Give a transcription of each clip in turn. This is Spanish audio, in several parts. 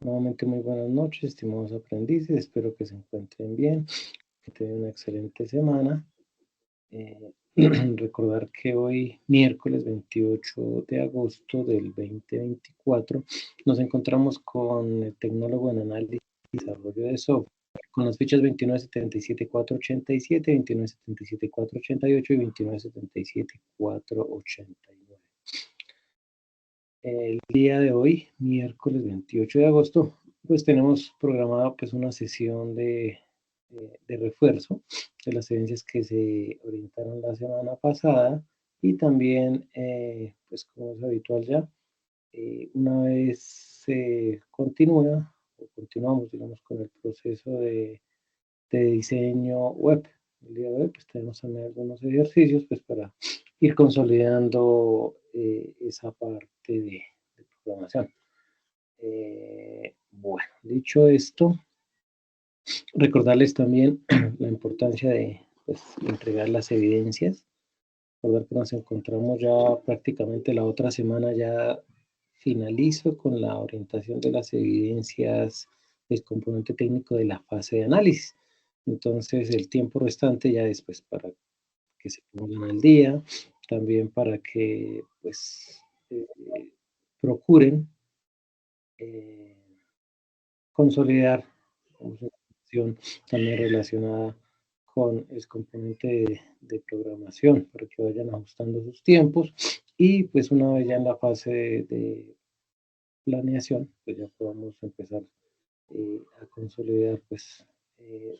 Nuevamente muy buenas noches, estimados aprendices, espero que se encuentren bien, que tengan una excelente semana. Eh, recordar que hoy, miércoles 28 de agosto del 2024, nos encontramos con el tecnólogo en análisis y desarrollo de software, con las fichas 2977.487, 2977.488 y 2977.489. El día de hoy, miércoles 28 de agosto, pues tenemos programada pues una sesión de refuerzo de las evidencias que se orientaron la semana pasada y también, pues como es habitual ya, una vez se continúa o continuamos, digamos, con el proceso de diseño web. El día de hoy pues tenemos también algunos ejercicios pues para ir consolidando esa parte de programación. Bueno, dicho esto, recordarles también la importancia de pues, entregar las evidencias. Recordar que nos encontramos ya prácticamente la otra semana, ya finalizo con la orientación de las evidencias del componente técnico de la fase de análisis. Entonces, el tiempo restante ya después para que se pongan al día, también para que pues procuren consolidar información también relacionada con el componente de programación para que vayan ajustando sus tiempos y pues una vez ya en la fase de planeación pues ya podamos empezar a consolidar pues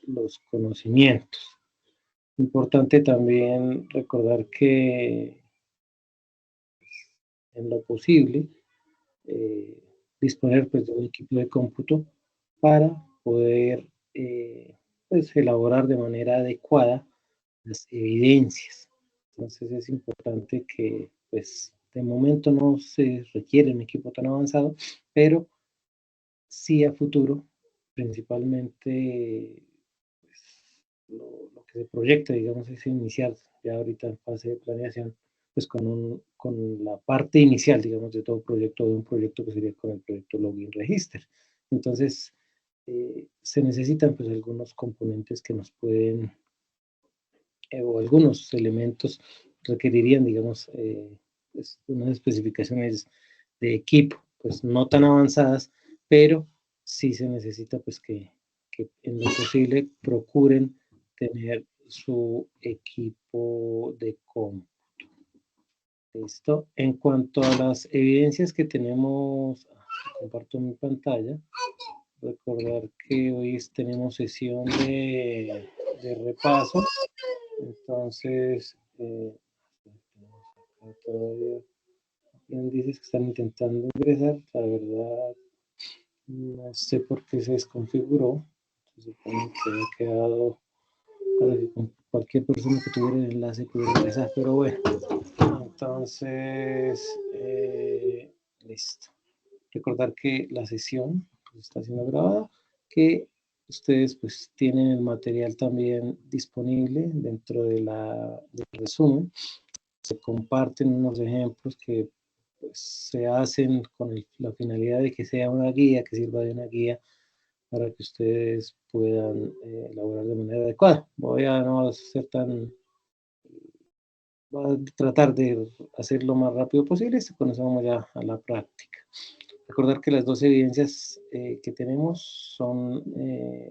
los conocimientos. Importante también recordar que en lo posible eh, disponer pues, de un equipo de cómputo para poder pues, elaborar de manera adecuada las evidencias. Entonces es importante que pues de momento no se requiere un equipo tan avanzado, pero sí a futuro, principalmente pues, lo que se proyecta, digamos, es iniciar ya ahorita en fase de planeación, pues con la parte inicial, digamos, de todo proyecto, de un proyecto que sería con el proyecto Login Register. Entonces, se necesitan pues algunos componentes que nos pueden, o algunos elementos requerirían, digamos, pues, unas especificaciones de equipo, pues no tan avanzadas, pero sí se necesita pues que en lo posible procuren tener su equipo de cómputo. Listo. En cuanto a las evidencias que tenemos, comparto mi pantalla, recordar que hoy tenemos sesión de repaso, entonces todavía aprendices que están intentando ingresar, la verdad no sé por qué se desconfiguró, se supone que había quedado para que cualquier persona que tuviera el enlace pudiera ingresar, pero bueno, entonces listo. Recordar que la sesión pues, está siendo grabada, que ustedes pues tienen el material también disponible dentro del resumen. Se comparten unos ejemplos que pues, se hacen con la finalidad de que sea una guía, que sirva de una guía para que ustedes puedan elaborar de manera adecuada. Voy a no ser tan, voy a tratar de hacerlo lo más rápido posible y con eso vamos ya a la práctica. Recordar que las dos evidencias que tenemos son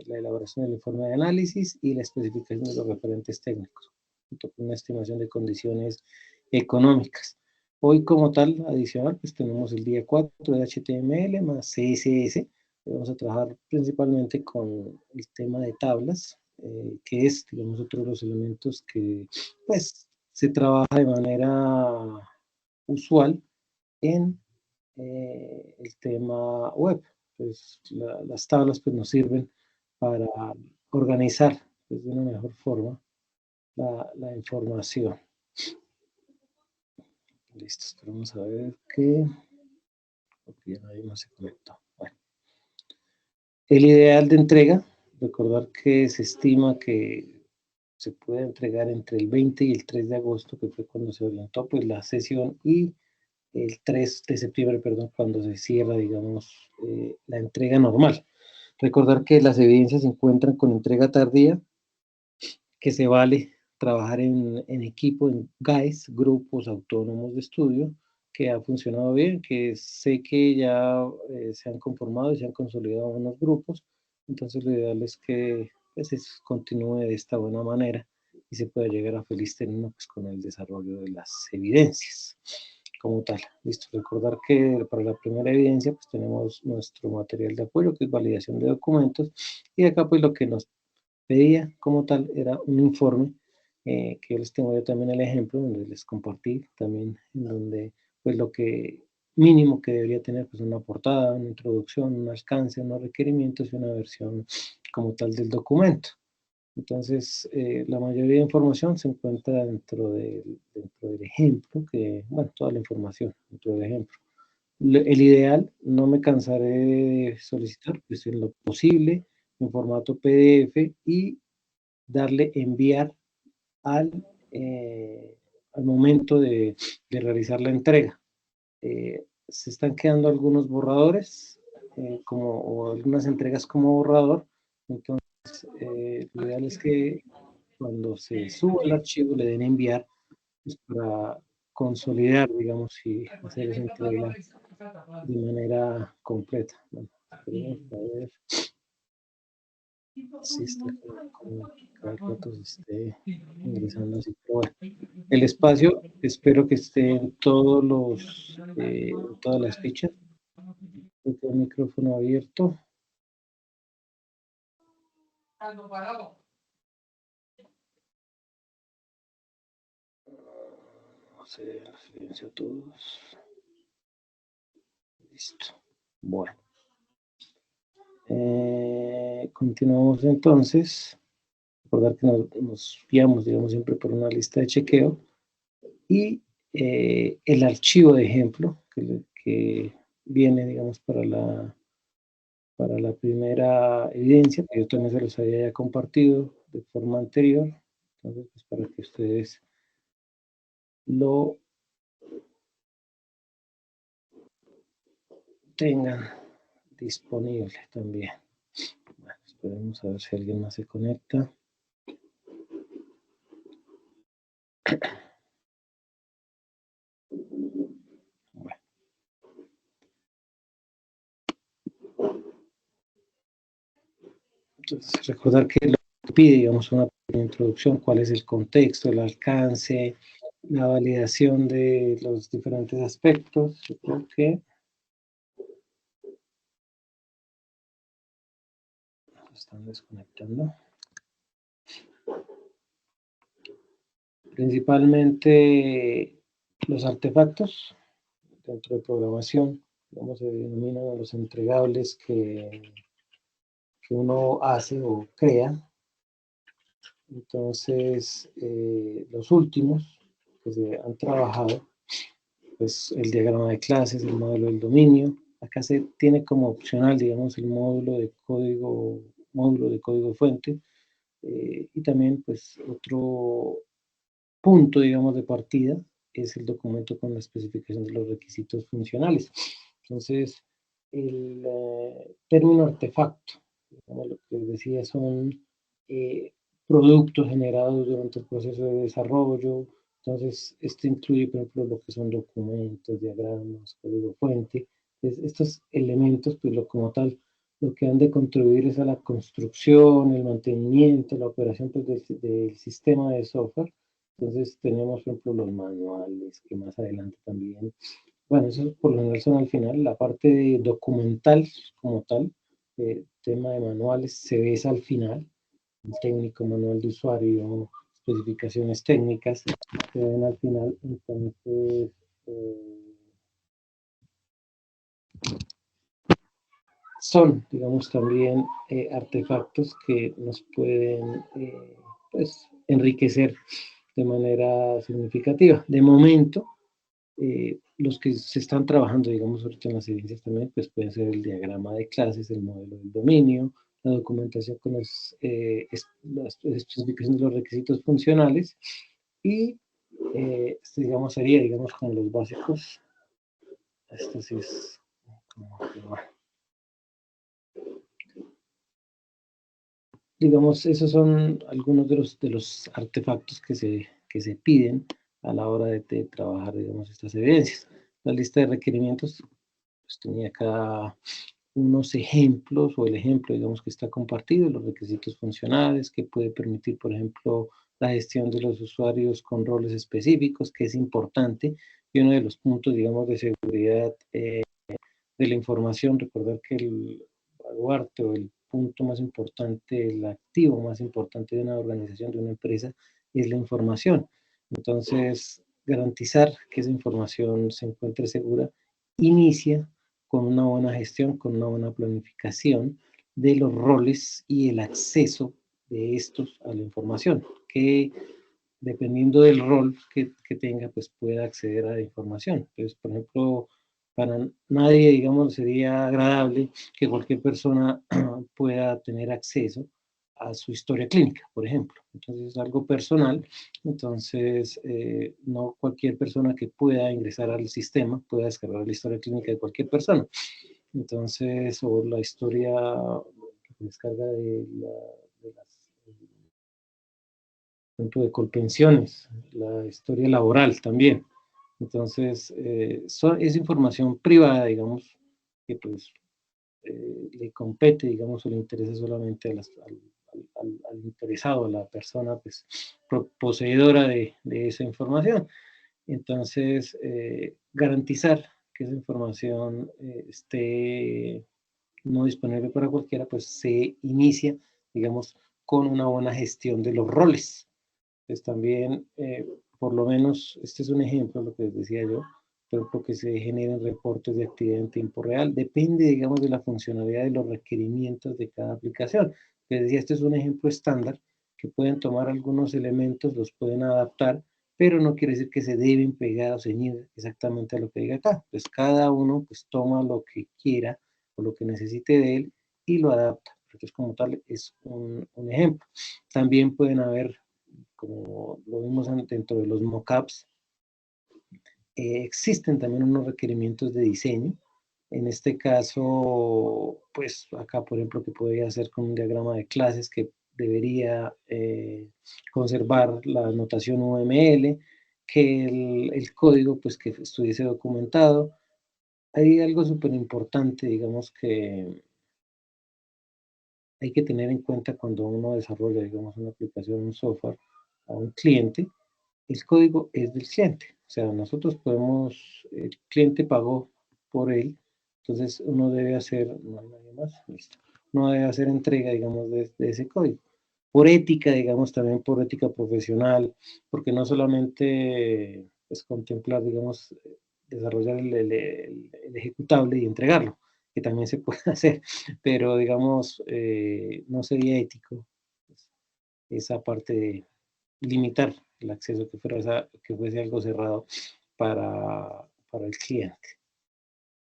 la elaboración del informe de análisis y la especificación de los referentes técnicos, junto con una estimación de condiciones económicas. Hoy como tal, adicional, pues tenemos el día 4 de HTML más CSS. Vamos a trabajar principalmente con el tema de tablas, que es, digamos, otro de los elementos que, pues, se trabaja de manera usual en el tema web. Pues las tablas pues, nos sirven para organizar pues, de una mejor forma la información. Listo, esperamos a ver que... porque ya nadie más se conectó. Bueno. El ideal de entrega, recordar que se estima que se puede entregar entre el 20 y el 3 de agosto, que fue cuando se orientó pues, la sesión y el 3 de septiembre, perdón, cuando se cierra, digamos, la entrega normal. Recordar que las evidencias se encuentran con entrega tardía, que se vale trabajar en equipo, en GAES, grupos autónomos de estudio, que ha funcionado bien, que sé que ya se han conformado y se han consolidado unos grupos, entonces lo ideal es que pues, continúe de esta buena manera y se pueda llegar a feliz término pues, con el desarrollo de las evidencias como tal. Listo, recordar que para la primera evidencia pues tenemos nuestro material de apoyo, que es validación de documentos, y acá pues lo que nos pedía como tal era un informe, que yo les tengo yo también el ejemplo, donde les compartí también, en donde pues lo que mínimo que debería tener pues una portada, una introducción, un alcance, unos requerimientos y una versión como tal del documento. Entonces, la mayoría de información se encuentra dentro del ejemplo, que, bueno, toda la información dentro del ejemplo. El ideal, no me cansaré de solicitar, pues en lo posible, en formato PDF y darle enviar al, al momento de realizar la entrega. Se están quedando algunos borradores, o algunas entregas como borrador, entonces lo ideal es que cuando se suba el archivo le den enviar pues, para consolidar, digamos, y hacer esa entrega de manera completa. Bueno, esperemos a ver si está como cada rato se esté ingresando así. Pero bueno, el espacio espero que esté en en todas las fichas. Tengo el micrófono abierto. Vamos a ver, silencio a todos. Listo. Bueno. Continuamos entonces. Recordar que nos guiamos, digamos, siempre por una lista de chequeo y el archivo de ejemplo que viene, digamos, para la primera evidencia, que yo también se los había ya compartido de forma anterior, entonces, pues, para que ustedes lo tengan disponible también. Bueno, esperemos a ver si alguien más se conecta. Bueno. Entonces, recordar que lo que pide, digamos, una introducción, cuál es el contexto, el alcance, la validación de los diferentes aspectos. Yo creo que están desconectando. Principalmente los artefactos dentro de programación, digamos, se denominan a los entregables que uno hace o crea. Entonces, los últimos que se han trabajado, pues el diagrama de clases, el módulo del dominio. Acá se tiene como opcional, digamos, el módulo de código fuente, y también, pues, otro punto, digamos, de partida es el documento con la especificación de los requisitos funcionales. Entonces, el término artefacto, digamos, lo que decía son eh, productos generados durante el proceso de desarrollo. Entonces, esto incluye, por ejemplo, lo que son documentos, diagramas, código fuente. Entonces, estos elementos, pues como tal, lo que han de contribuir es a la construcción, el mantenimiento, la operación pues, del sistema de software. Entonces tenemos, por ejemplo, los manuales, que más adelante también, bueno, eso por lo general son al final, la parte de documental como tal, tema de manuales, se ve al final, el técnico, manual de usuario, especificaciones técnicas, se ven al final, entonces, son, digamos, también artefactos que nos pueden, pues, enriquecer de manera significativa. De momento, los que se están trabajando, digamos, ahorita en las evidencias también, pues pueden ser el diagrama de clases, el modelo del dominio, la documentación con las especificaciones de los requisitos funcionales y, digamos, sería, digamos, como los básicos Esto sí es como que, bueno. Digamos, esos son algunos de los artefactos que se piden a la hora de trabajar, digamos, estas evidencias. La lista de requerimientos, pues tenía acá unos ejemplos o el ejemplo, digamos, que está compartido, los requisitos funcionales que puede permitir, por ejemplo, la gestión de los usuarios con roles específicos, que es importante, y uno de los puntos, digamos, de seguridad de la información, recordar que el baluarte o el punto más importante, el activo más importante de una organización, de una empresa, es la información. Entonces, garantizar que esa información se encuentre segura inicia con una buena gestión, con una buena planificación de los roles y el acceso de estos a la información, que dependiendo del rol que tenga, pues pueda acceder a la información. Entonces, por ejemplo, para nadie, digamos, sería agradable que cualquier persona pueda tener acceso a su historia clínica, por ejemplo. Entonces, es algo personal. Entonces, no cualquier persona que pueda ingresar al sistema pueda descargar la historia clínica de cualquier persona. Entonces, o la historia que se descarga de las ejemplo, de Colpensiones, la historia laboral también. Entonces, es información privada, digamos, que pues le compete, digamos, o le interesa solamente a al interesado, a la persona pues, poseedora de esa información. Entonces, garantizar que esa información esté no disponible para cualquiera, pues se inicia, digamos, con una buena gestión de los roles pues también, por lo menos, este es un ejemplo, lo que les decía yo, pero porque se generen reportes de actividad en tiempo real, depende, digamos, de la funcionalidad de los requerimientos de cada aplicación. Les decía, este es un ejemplo estándar, que pueden tomar algunos elementos, los pueden adaptar, pero no quiere decir que se deben pegar o ceñir exactamente a lo que diga acá. Pues cada uno pues toma lo que quiera o lo que necesite de él y lo adapta. Entonces, como tal, es un ejemplo. También pueden haber como lo vimos dentro de los mockups, existen también unos requerimientos de diseño. En este caso, pues acá, por ejemplo, que podría hacer con un diagrama de clases que debería conservar la notación UML, que el código, pues que estuviese documentado. Hay algo súper importante, digamos, que hay que tener en cuenta cuando uno desarrolla, digamos, una aplicación, un software a un cliente, el código es del cliente. O sea, nosotros podemos, el cliente pagó por él, entonces uno debe hacer, no hay nadie más, listo. Uno debe hacer entrega, digamos, de ese código. Por ética, digamos, también por ética profesional, porque no solamente es contemplar, digamos, desarrollar el ejecutable y entregarlo, que también se puede hacer, pero digamos, no sería ético pues, esa parte de limitar el acceso que fuese algo cerrado para el cliente.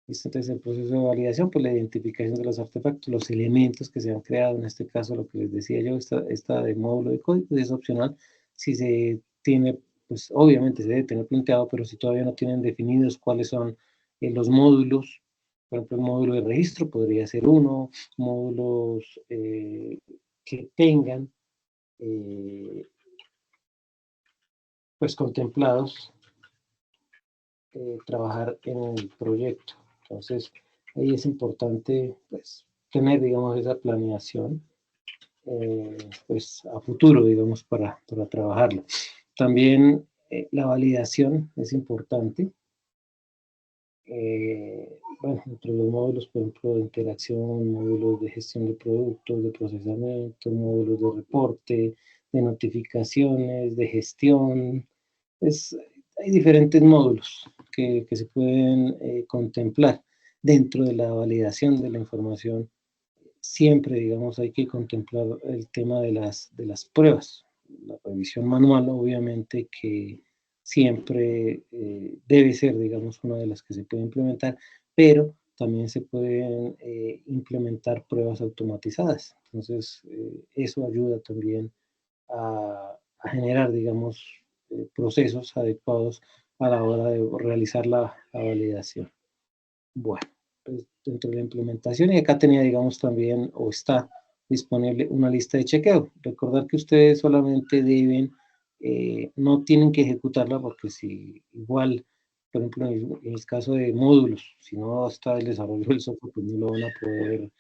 ¿Listo? Entonces, el proceso de validación, pues la identificación de los artefactos, los elementos que se han creado, en este caso lo que les decía yo, esta de módulo de código es opcional. Si se tiene, pues obviamente se debe tener planteado, pero si todavía no tienen definidos cuáles son los módulos, por ejemplo, el módulo de registro podría ser uno, módulos que tengan pues contemplados trabajar en el proyecto. Entonces, ahí es importante pues, tener, digamos, esa planeación pues, a futuro, digamos, para trabajarlo. También la validación es importante. Bueno, entre los módulos, por ejemplo, de interacción, módulos de gestión de productos, de procesamiento, módulos de reporte, de notificaciones, de gestión, es, hay diferentes módulos que se pueden contemplar dentro de la validación de la información. Siempre, digamos, hay que contemplar el tema de las pruebas. La revisión manual, obviamente, que siempre debe ser, digamos, una de las que se puede implementar, pero también se pueden implementar pruebas automatizadas. Entonces, eso ayuda también a generar, digamos, procesos adecuados a la hora de realizar la validación. Bueno, pues dentro de la implementación, y acá tenía, digamos, también, o está disponible una lista de chequeo. Recordar que ustedes solamente deben, no tienen que ejecutarla porque si igual, por ejemplo, en el caso de módulos, si no está el desarrollo del software, pues no lo van a poder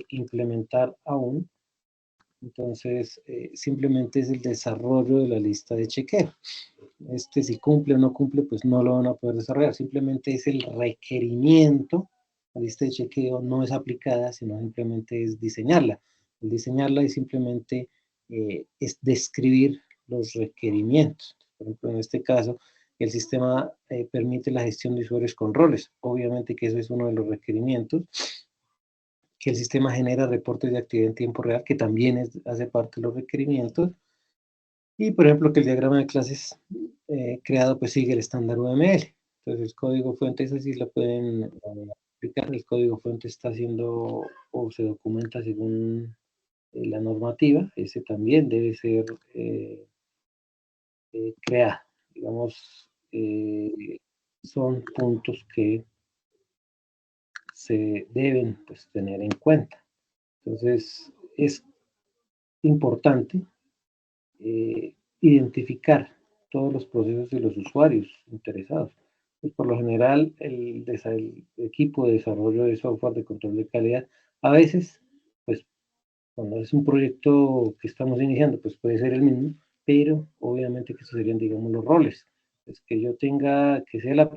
implementar aún. Entonces, simplemente es el desarrollo de la lista de chequeo. Si cumple o no cumple, pues no lo van a poder desarrollar. Simplemente es el requerimiento. La lista de chequeo no es aplicada, sino simplemente es diseñarla. El diseñarla es simplemente es describir los requerimientos. Por ejemplo, en este caso, el sistema permite la gestión de usuarios con roles. Obviamente que eso es uno de los requerimientos. Que el sistema genera reportes de actividad en tiempo real, que también hace parte de los requerimientos. Y, por ejemplo, que el diagrama de clases creado pues sigue el estándar UML. Entonces, el código fuente, eso sí lo pueden aplicar. El código fuente está haciendo o se documenta según la normativa. Ese también debe ser creado. Digamos, son puntos que se deben pues, tener en cuenta. Entonces, es importante identificar todos los procesos de los usuarios interesados. Pues por lo general, el equipo de desarrollo de software de control de calidad, a veces, pues cuando es un proyecto que estamos iniciando, pues puede ser el mismo, pero obviamente que estos serían, digamos, los roles. Es que yo tenga, que sea la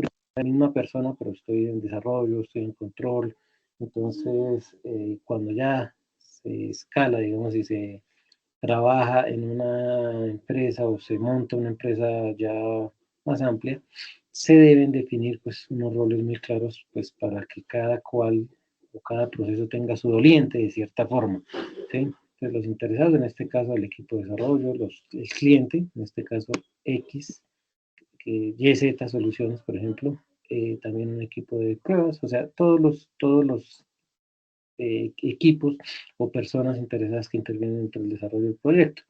misma persona, pero estoy en desarrollo, estoy en control. Entonces, cuando ya se escala, digamos, y se trabaja en una empresa o se monta una empresa ya más amplia, se deben definir pues unos roles muy claros pues para que cada cual o cada proceso tenga su doliente de cierta forma, ¿sí? Entonces los interesados, en este caso el equipo de desarrollo, el cliente, en este caso X, que YZ Soluciones, por ejemplo, también un equipo de pruebas, o sea, todos los equipos o personas interesadas que intervienen dentro del desarrollo del proyecto.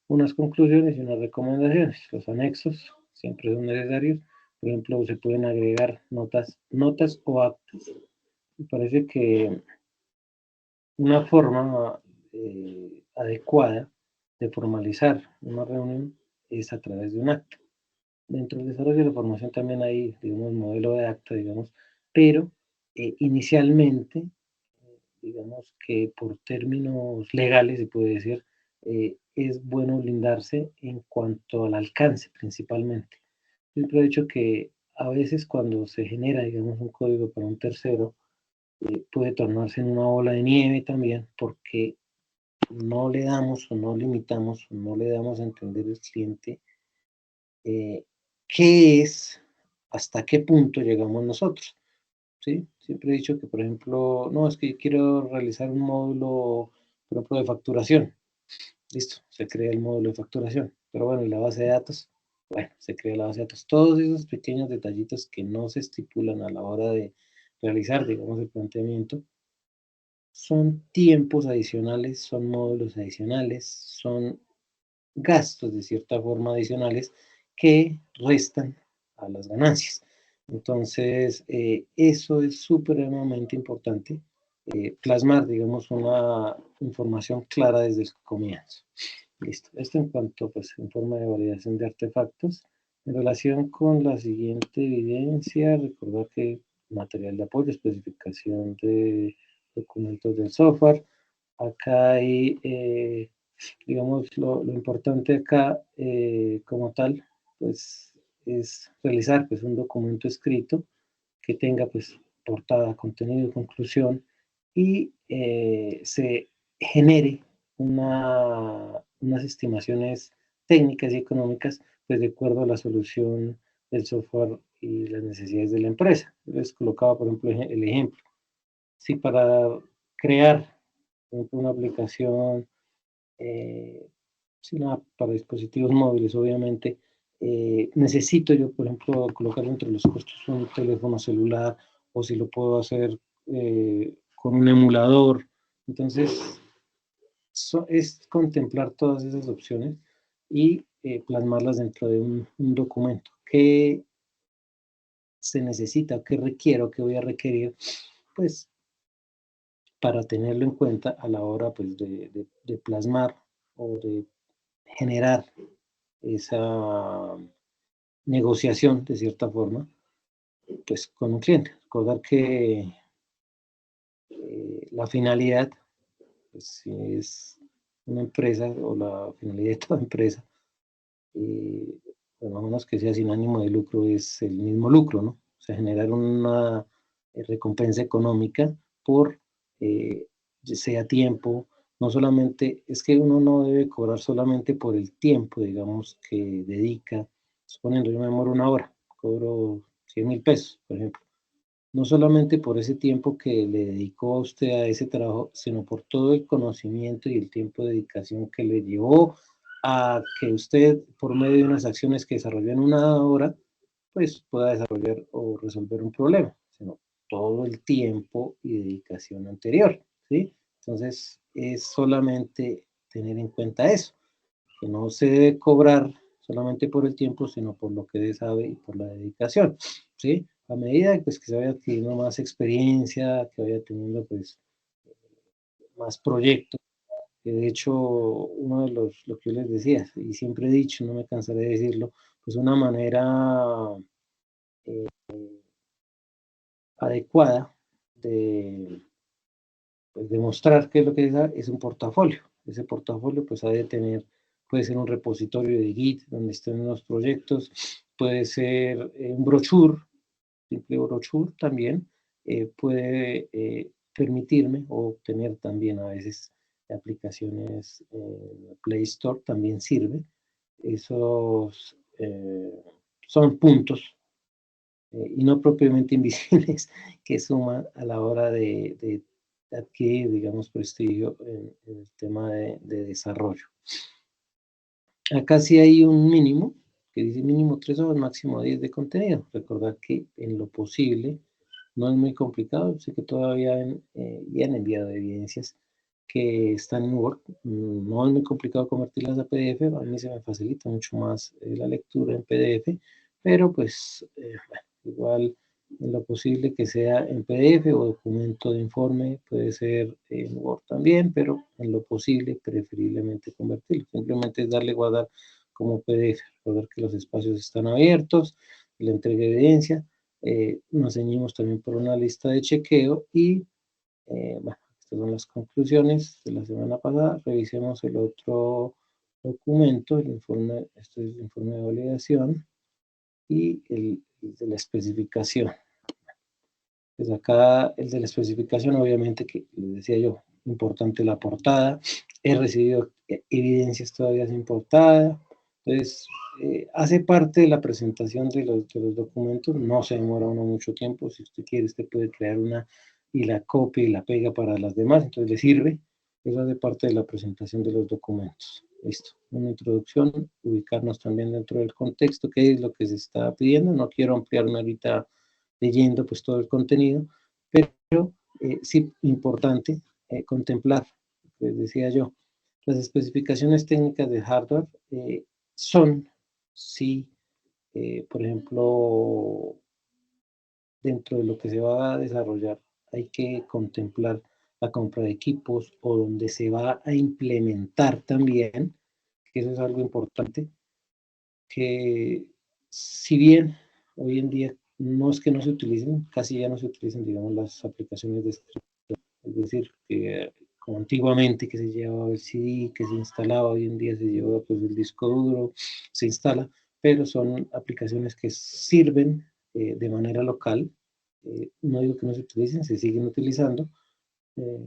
Unas conclusiones y unas recomendaciones. Los anexos siempre son necesarios. Por ejemplo, se pueden agregar notas o actas. Me parece que una forma adecuada de formalizar una reunión es a través de un acta. Dentro del desarrollo de la formación también hay, digamos, modelo de acta, digamos, pero inicialmente digamos que por términos legales se puede decir, es bueno blindarse en cuanto al alcance principalmente. Siempre he dicho que a veces cuando se genera, digamos, un código para un tercero, puede tornarse en una bola de nieve también, porque no le damos o no limitamos o no le damos a entender al cliente qué es, hasta qué punto llegamos nosotros. ¿Sí? Siempre he dicho que, por ejemplo, no, es que quiero realizar un módulo, por ejemplo, de facturación. Listo, se crea el módulo de facturación. Pero bueno, ¿y la base de datos? Bueno, se crea la base de datos. Todos esos pequeños detallitos que no se estipulan a la hora de realizar, digamos, el planteamiento, son tiempos adicionales, son módulos adicionales, son gastos de cierta forma adicionales que restan a las ganancias. Entonces, eso es supremamente importante, plasmar, digamos, una información clara desde el comienzo. Listo. Esto en cuanto, pues, en forma de validación de artefactos. En relación con la siguiente evidencia, recordar que material de apoyo, especificación de documentos del software. Acá hay digamos, lo importante acá como tal, pues es realizar pues, un documento escrito que tenga pues portada, contenido, conclusión y se genere unas estimaciones técnicas y económicas pues de acuerdo a la solución del software y las necesidades de la empresa. Les colocaba, por ejemplo, el ejemplo. Si para crear una aplicación sino para dispositivos móviles, obviamente. Necesito yo, por ejemplo, colocar entre los costos un teléfono celular o si lo puedo hacer con un emulador. Entonces, es contemplar todas esas opciones y plasmarlas dentro de un documento que se necesita, o qué requiero, qué voy a requerir, pues para tenerlo en cuenta a la hora pues, de plasmar o de generar esa negociación de cierta forma, pues con un cliente. Recordar que la finalidad, pues, si es una empresa o la finalidad de toda empresa, por lo menos que sea sin ánimo de lucro, es el mismo lucro, ¿no? O sea, generar una recompensa económica por, sea tiempo, no solamente, es que uno no debe cobrar solamente por el tiempo, digamos, que dedica, suponiendo yo me demoro una hora, cobro 100.000 pesos, por ejemplo, no solamente por ese tiempo que le dedicó a usted a ese trabajo, sino por todo el conocimiento y el tiempo de dedicación que le llevó a que usted, por medio de unas acciones que desarrolló en una hora, pues pueda desarrollar o resolver un problema, sino todo el tiempo y dedicación anterior, ¿sí? Entonces, es solamente tener en cuenta eso, que no se debe cobrar solamente por el tiempo, sino por lo que sabe y por la dedicación, ¿sí? A medida pues, que se vaya teniendo más experiencia, que vaya teniendo pues, más proyectos, que de hecho uno de lo que yo les decía, y siempre he dicho, no me cansaré de decirlo, pues una manera eh, adecuada de pues, demostrar qué es lo que es un portafolio. Ese portafolio pues ha de tener, puede ser un repositorio de Git donde estén los proyectos, puede ser un brochure, simple brochure también, puede permitirme o obtener también a veces aplicaciones Play Store también sirve. Esos son puntos y no propiamente invisibles que suman a la hora de adquirir, digamos, prestigio en el tema de desarrollo. Acá sí hay un mínimo, que dice mínimo 3 horas, máximo 10 de contenido. Recordar que en lo posible no es muy complicado. Sé que todavía ya han enviado evidencias que están en Word. No es muy complicado convertirlas a PDF. A mí se me facilita mucho más la lectura en PDF, pero pues bueno, igual en lo posible que sea en PDF o documento de informe, puede ser en Word también, pero en lo posible preferiblemente convertirlo. Simplemente es darle guardar como PDF, ver que los espacios están abiertos, la entrega de evidencia. Nos ceñimos también por una lista de chequeo y bueno, estas son las conclusiones de la semana pasada. Revisemos el otro documento, el informe, este es el informe de validación y el de la especificación. Pues acá el de la especificación, obviamente, que les decía yo, importante la portada. He recibido evidencias todavía sin portada. Entonces, hace parte de la presentación de los documentos. No se demora uno mucho tiempo. Si usted quiere, usted puede crear una y la copia y la pega para las demás. Entonces, le sirve. Eso hace parte de la presentación de los documentos. Listo. Una introducción, ubicarnos también dentro del contexto, qué es lo que se está pidiendo. No quiero ampliarme ahorita leyendo pues todo el contenido, pero sí importante contemplar, les decía yo, las especificaciones técnicas de hardware son, sí, por ejemplo, dentro de lo que se va a desarrollar, hay que contemplar la compra de equipos o donde se va a implementar también, que eso es algo importante, que si bien hoy en día no es que no se utilicen, casi ya no se utilizan, digamos, las aplicaciones de escritorio, es decir, que como antiguamente que se llevaba el CD, que se instalaba, hoy en día se lleva pues el disco duro, se instala, pero son aplicaciones que sirven de manera local, no digo que no se utilicen, se siguen utilizando, eh,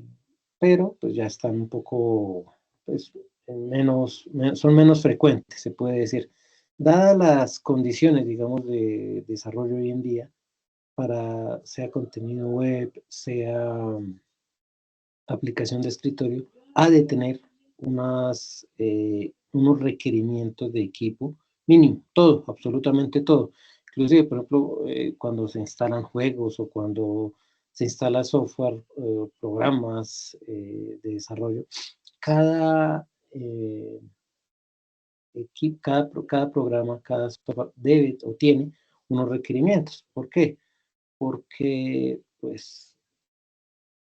pero pues ya están un poco, pues, son menos frecuentes, se puede decir. Dadas las condiciones, digamos, de desarrollo hoy en día, para sea contenido web, sea aplicación de escritorio, ha de tener unos requerimientos de equipo mínimo, todo, absolutamente todo. Inclusive, por ejemplo, cuando se instalan juegos o cuando se instala software, programas de desarrollo, cada equipo, cada programa, cada software debe o tiene unos requerimientos. ¿Por qué? Porque, pues,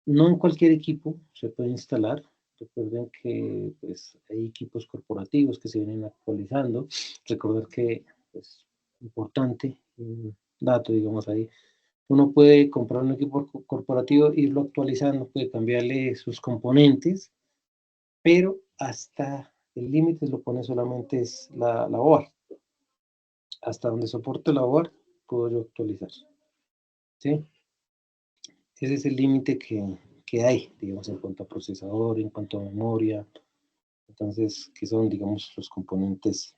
no en cualquier equipo se puede instalar. Recuerden que pues, hay equipos corporativos que se vienen actualizando. Recordar que es importante, un dato, digamos ahí, uno puede comprar un equipo corporativo, irlo actualizando, puede cambiarle sus componentes, pero hasta el límite lo pone solamente es la OAR. Hasta donde soporte la OAR, puedo yo actualizar. ¿Sí? Ese es el límite que hay, digamos, en cuanto a procesador, en cuanto a memoria. Entonces, que son, digamos, los componentes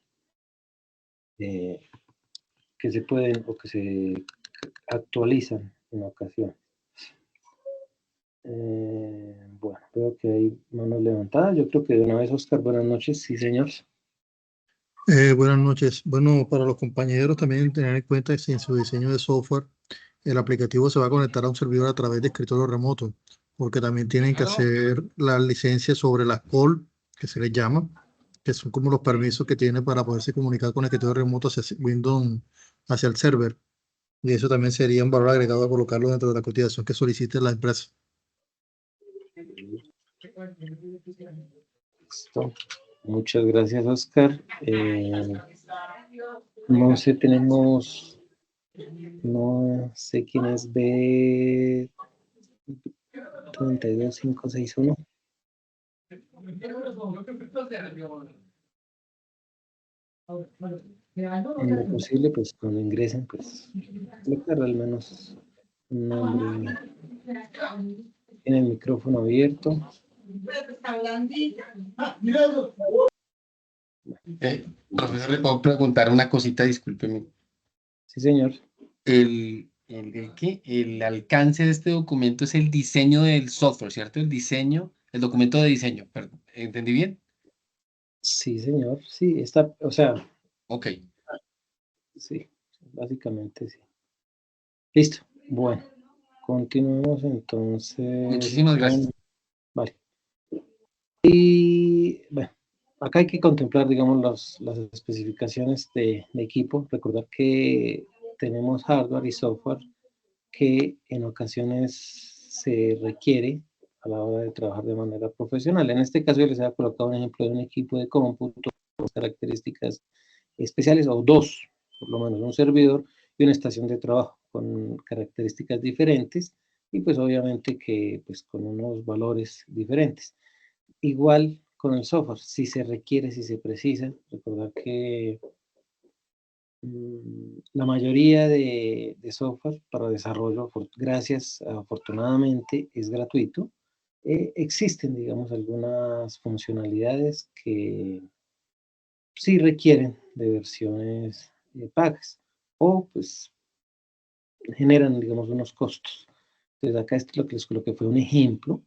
que se pueden o que se actualizan en ocasión. Bueno, veo que hay manos levantadas. Yo creo que de una vez, Oscar, buenas noches. Sí, señor. Buenas noches. Bueno, para los compañeros también tener en cuenta que si en su diseño de software el aplicativo se va a conectar a un servidor a través de escritorio remoto, porque también tienen que hacer las licencias sobre las call, que se les llama, que son como los permisos que tiene para poderse comunicar con el escritorio remoto hacia Windows, hacia el server. Y eso también sería un valor agregado a colocarlo dentro de la cotización que solicite la empresa. Listo. Muchas gracias, Oscar. No sé, tenemos, no sé quién es B32561. En lo posible, pues cuando ingresen, pues colocar al menos un nombre. Tiene el micrófono abierto. Profesor, le puedo preguntar una cosita, discúlpeme. Sí, señor. El alcance de este documento es el diseño del software, ¿cierto? El diseño, el documento de diseño, perdón. ¿Entendí bien? Sí, señor. Sí, está, o sea, Ok. sí, básicamente sí. Listo. Bueno, continuemos entonces Muchísimas con, gracias. vale. Y bueno, acá hay que contemplar, digamos, las especificaciones de equipo. Recordar que tenemos hardware y software que en ocasiones se requiere a la hora de trabajar de manera profesional. En este caso, yo les he colocado un ejemplo de un equipo de cómputo con características especiales, o dos, por lo menos un servidor y una estación de trabajo con características diferentes y pues obviamente que pues con unos valores diferentes. Igual con el software, si se requiere, si se precisa, recordar que la mayoría de software para desarrollo, gracias afortunadamente, es gratuito. Existen, digamos, algunas funcionalidades que sí requieren de versiones pagas o pues generan, digamos, unos costos. Entonces acá esto lo que les coloqué fue un ejemplo.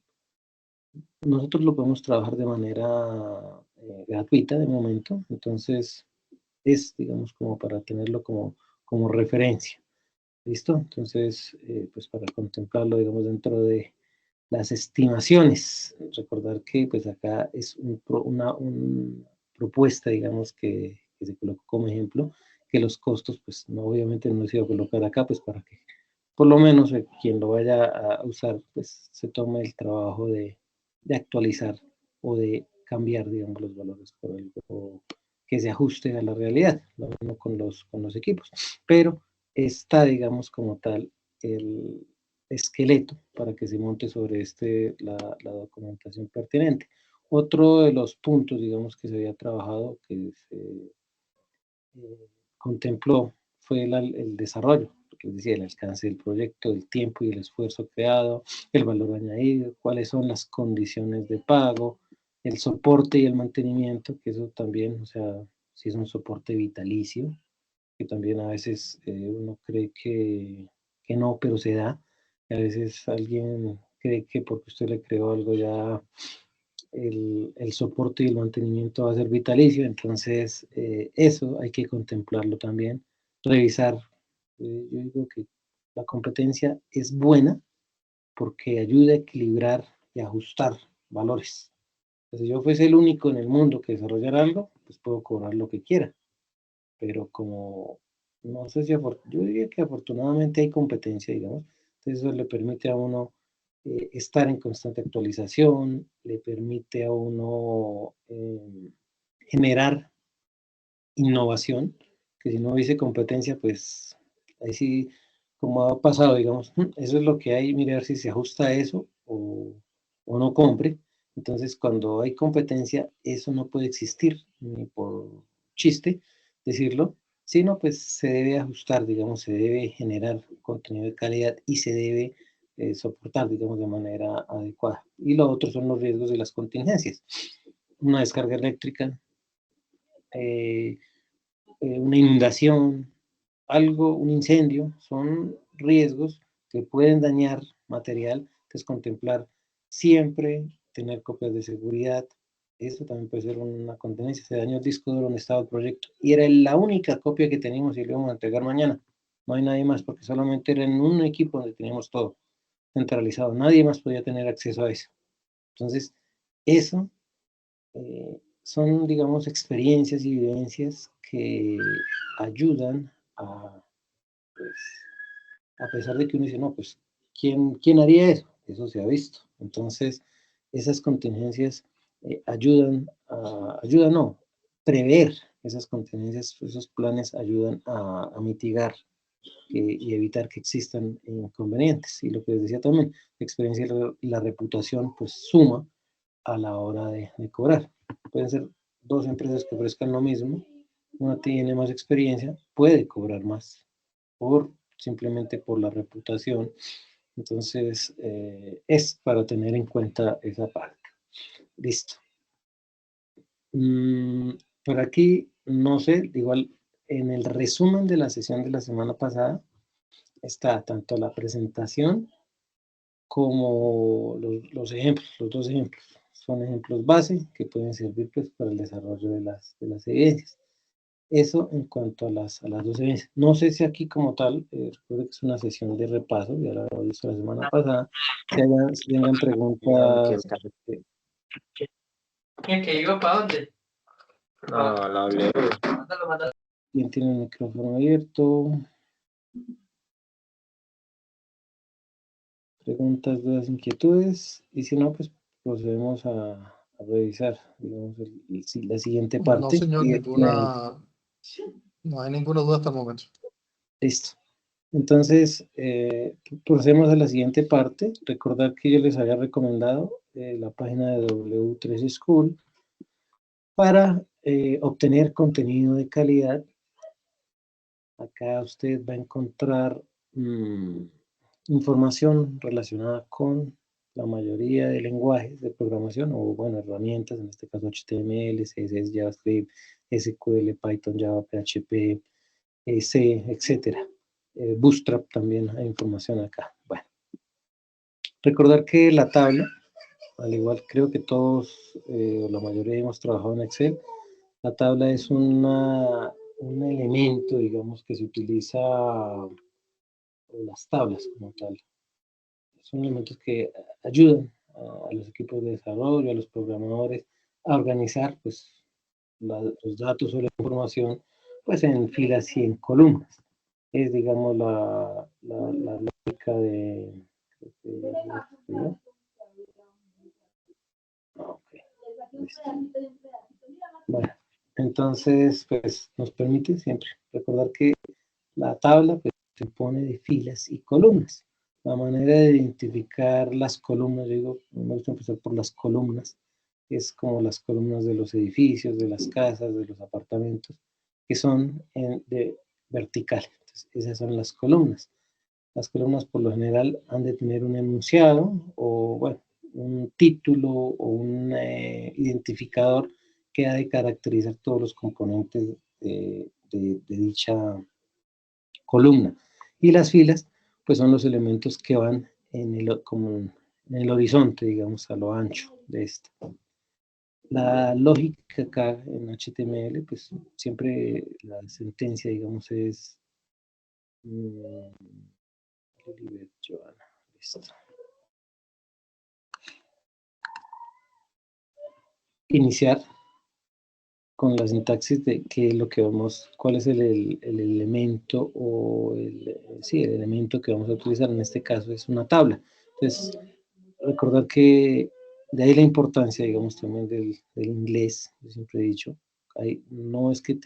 Nosotros lo podemos trabajar de manera gratuita de momento, entonces es, digamos, como para tenerlo como referencia. ¿Listo? Entonces, pues para contemplarlo, digamos, dentro de las estimaciones, recordar que pues acá es una propuesta, digamos, que se colocó como ejemplo, que los costos, pues no, obviamente no se iba a colocar acá, pues para que por lo menos quien lo vaya a usar, pues se tome el trabajo de actualizar o de cambiar, digamos, los valores por algo que se ajuste a la realidad, lo mismo con los equipos. Pero está, digamos, como tal, el esqueleto para que se monte sobre la documentación pertinente. Otro de los puntos, digamos, que se había trabajado, que se contempló, fue el desarrollo, que es decir, el alcance del proyecto, el tiempo y el esfuerzo creado, el valor añadido, cuáles son las condiciones de pago, el soporte y el mantenimiento, que eso también, o sea, si es un soporte vitalicio, que también a veces uno cree que no, pero se da. A veces alguien cree que porque usted le creó algo ya el soporte y el mantenimiento va a ser vitalicio, entonces eso hay que contemplarlo también, revisar. Yo digo que la competencia es buena porque ayuda a equilibrar y ajustar valores. Entonces, si yo fuese el único en el mundo que desarrollara algo, pues puedo cobrar lo que quiera, pero como no sé si, yo diría que afortunadamente hay competencia, digamos, entonces eso le permite a uno estar en constante actualización, le permite a uno generar innovación, que si no hubiese competencia, pues ahí sí, como ha pasado, digamos, eso es lo que hay, mire a ver si se ajusta a eso o no compre. Entonces, cuando hay competencia, eso no puede existir, ni por chiste decirlo, sino pues se debe ajustar, digamos, se debe generar contenido de calidad y se debe soportar, digamos, de manera adecuada. Y lo otro son los riesgos de las contingencias. Una descarga eléctrica, eh, una inundación, algo, un incendio, son riesgos que pueden dañar material, que es contemplar siempre, tener copias de seguridad. Eso también puede ser una contingencia. Se dañó el disco duro donde estaba el proyecto y era la única copia que teníamos y lo íbamos a entregar mañana. No hay nadie más porque solamente era en un equipo donde teníamos todo centralizado. Nadie más podía tener acceso a eso. Entonces, eso son, digamos, experiencias y vivencias que ayudan a, pues, a pesar de que uno dice, no, pues, ¿quién haría eso? Eso se ha visto. Entonces, esas contingencias ayudan, no, prever esas contingencias, esos planes ayudan a mitigar y evitar que existan inconvenientes. Y lo que les decía también, la experiencia y la reputación, pues, suma a la hora de cobrar. Pueden ser dos empresas que ofrezcan lo mismo, una tiene más experiencia, puede cobrar más simplemente por la reputación. Entonces, es para tener en cuenta esa parte. Listo. Por aquí, no sé, igual en el resumen de la sesión de la semana pasada está tanto la presentación como los ejemplos, los dos ejemplos. Son ejemplos base que pueden servir pues, para el desarrollo de las evidencias. Eso en cuanto a las dos evidencias. No sé si aquí como tal, recuerdo que es una sesión de repaso, ya lo había visto la semana pasada, si tengan preguntas. ¿Que iba para dónde? No, la hablé. ¿Quién tiene el micrófono abierto? Preguntas, dudas, inquietudes. Y si no, pues procedemos a revisar, digamos, la siguiente No, parte. señor, no hay ninguna duda hasta el momento. Listo. Entonces, procedemos a la siguiente parte. Recordar que yo les había recomendado la página de W3 School para obtener contenido de calidad. Acá usted va a encontrar información relacionada con la mayoría de lenguajes de programación o, bueno, herramientas, en este caso HTML, CSS, JavaScript, SQL, Python, Java, PHP, C, etcétera. Bootstrap también hay información acá. Bueno, recordar que la tabla, al igual creo que todos, la mayoría hemos trabajado en Excel, la tabla es un elemento, digamos, que se utiliza, las tablas como tal. Son elementos que ayudan a los equipos de desarrollo, a los programadores, a organizar pues, los datos o la información pues, en filas y en columnas. Es, digamos, la lógica de... Okay. Bueno, entonces, pues nos permite siempre recordar que la tabla pues, se compone de filas y columnas. La manera de identificar las columnas, yo digo, me gusta empezar por las columnas, es como las columnas de los edificios, de las casas, de los apartamentos, que son de verticales. Entonces, esas son las columnas. Las columnas por lo general han de tener un enunciado o, bueno, un título o un identificador que ha de caracterizar todos los componentes de dicha columna. Y las filas, pues son los elementos que van como en el horizonte, digamos, a lo ancho de esta. La lógica acá en HTML, pues siempre la sentencia, digamos, es... Joana, listo. Iniciar con la sintaxis de qué es lo que vamos, cuál es el elemento o sí, el elemento que vamos a utilizar. En este caso es una tabla. Entonces, recordar que de ahí la importancia, digamos, también del inglés. Yo siempre he dicho, no es que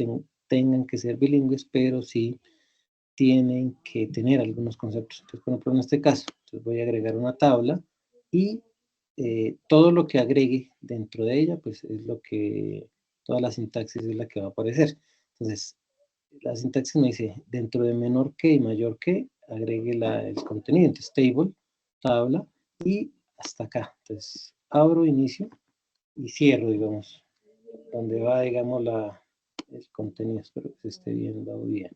tengan que ser bilingües, pero sí tienen que tener algunos conceptos. Entonces, por ejemplo, en este caso, entonces voy a agregar una tabla y todo lo que agregue dentro de ella, pues es lo que, toda la sintaxis es la que va a aparecer. Entonces, la sintaxis me dice, dentro de menor que y mayor que, agregue el contenido. Entonces, table, tabla, y hasta acá. Entonces, abro, inicio y cierro, digamos, donde va, digamos, el contenido. Espero que se esté viendo bien.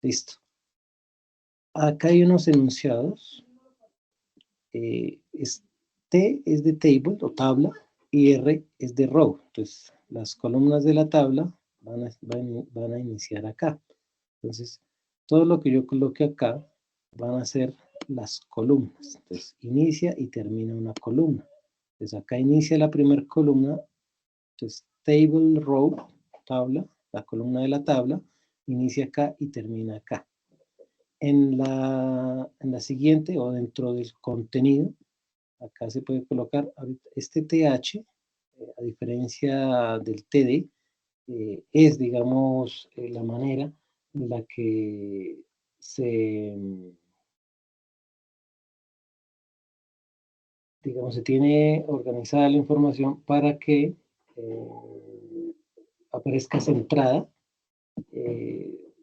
Listo. Acá hay unos enunciados. T es de table o tabla y R es de row. Entonces, las columnas de la tabla van a iniciar acá. Entonces, todo lo que yo coloque acá van a ser las columnas. Entonces, inicia y termina una columna. Entonces, acá inicia la primera columna. Entonces, table, row, tabla, la columna de la tabla, inicia acá y termina acá. En la siguiente o dentro del contenido, acá se puede colocar este TH, a diferencia del TD, es, digamos, la manera en la que digamos, se tiene organizada la información para que aparezca centrada,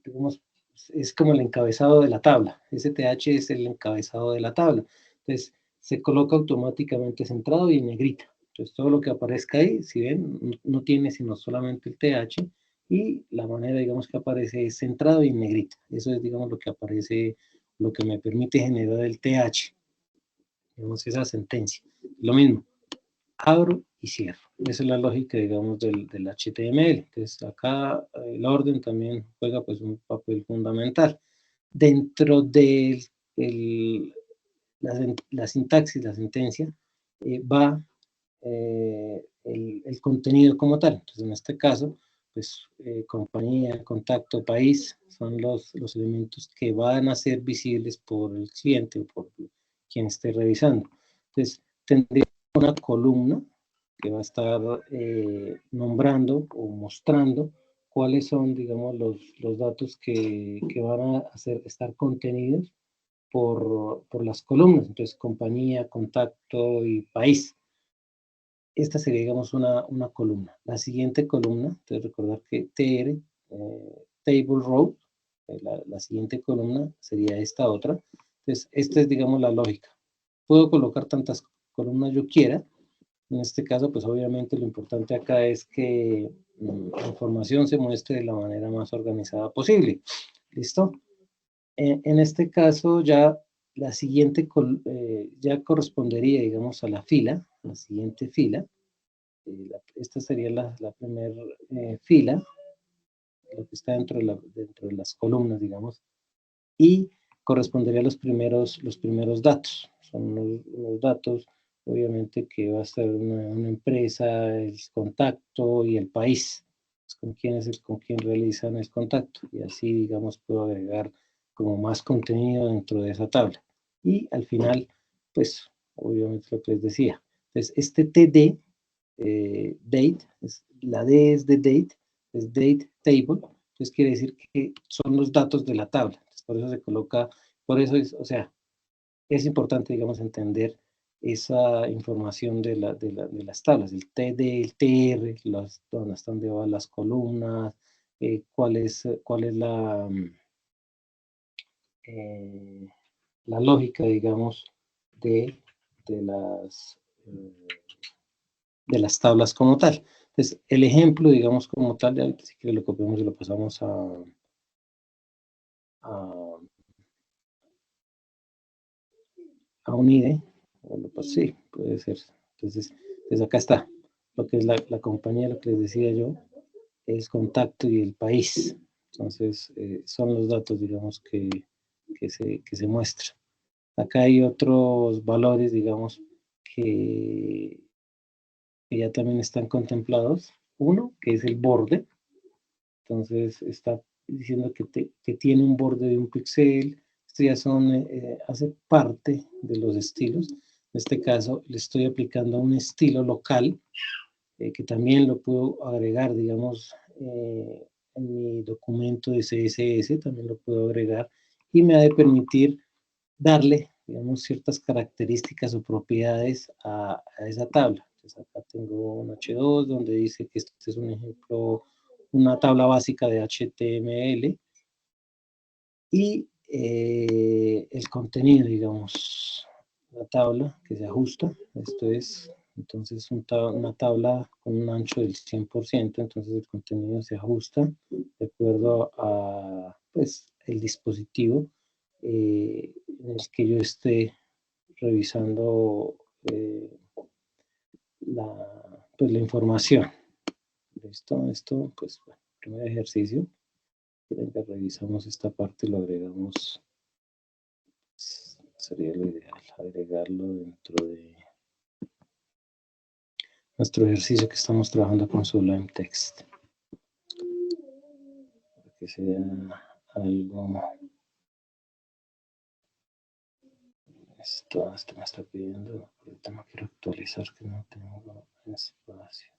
digamos, es como el encabezado de la tabla. STH es el encabezado de la tabla. Entonces, se coloca automáticamente centrado y en negrita. Entonces, todo lo que aparezca ahí, si ven, no tiene sino solamente el TH y la manera, digamos, que aparece es centrado y en negrita. Eso es, digamos, lo que aparece, lo que me permite generar el TH. Digamos, esa sentencia. Lo mismo, abro y cierro. Esa es la lógica, digamos, del HTML. Entonces, acá el orden también juega pues un papel fundamental. Dentro de la sintaxis, la sentencia, va el contenido como tal. Entonces, en este caso, pues compañía, contacto, país, son los elementos que van a ser visibles por el cliente o por quien esté revisando. Entonces, tendría una columna que va a estar nombrando o mostrando cuáles son, digamos, los datos que van a estar contenidos por las columnas. Entonces, compañía, contacto y país. Esta sería, digamos, una columna. La siguiente columna, entonces recordar que TR, Table Row, la siguiente columna sería esta otra. Entonces, esta es, digamos, la lógica. Puedo colocar tantas columnas yo quiera. En este caso, pues obviamente lo importante acá es que la información se muestre de la manera más organizada posible. ¿Listo? En este caso ya la siguiente ya correspondería, digamos, a la fila, la siguiente fila. Esta sería la primera fila, lo que está dentro de las columnas, digamos, y correspondería a los primeros datos. Son los datos, obviamente, que va a ser una empresa, el contacto y el país, pues, con quién realizan el contacto. Y así, digamos, puedo agregar como más contenido dentro de esa tabla. Y al final, pues, obviamente lo que les decía. Entonces, este TD, date, la D es de date, es date table, entonces quiere decir que son los datos de la tabla. Entonces, por eso se coloca, por eso es, o sea, es importante, digamos, entender esa información de las tablas, el TD, el TR, dónde van las columnas, cuál es la lógica, digamos, de de las tablas como tal. Entonces, el ejemplo, digamos, como tal, ya si quiere lo copiamos y lo pasamos a un IDE, sí, puede ser. Entonces, acá está, lo que es la compañía, lo que les decía yo, el contacto y el país. Entonces, son los datos, digamos, que se muestran. Acá hay otros valores, digamos, que ya también están contemplados. 1, que es el borde. Entonces está diciendo que tiene un borde de un píxel. Esto ya hace parte de los estilos. En este caso le estoy aplicando un estilo local, que también lo puedo agregar, digamos, en mi documento de CSS, también lo puedo agregar, y me ha de permitir darle, digamos, ciertas características o propiedades a esa tabla. Entonces acá tengo un H2 donde dice que este es un ejemplo, una tabla básica de HTML, y el contenido, digamos, la tabla que se ajusta. Esto es, entonces, una tabla con un ancho del 100%, entonces el contenido se ajusta de acuerdo a, pues, el dispositivo en el que yo esté revisando pues, la información. Esto, pues, bueno, primer ejercicio. Revisamos esta parte y lo agregamos. Sería lo ideal, agregarlo dentro de nuestro ejercicio que estamos trabajando con Sublime Text. Para que sea algo... Esto me está pidiendo, ahorita no quiero actualizar, que no tengo espacio.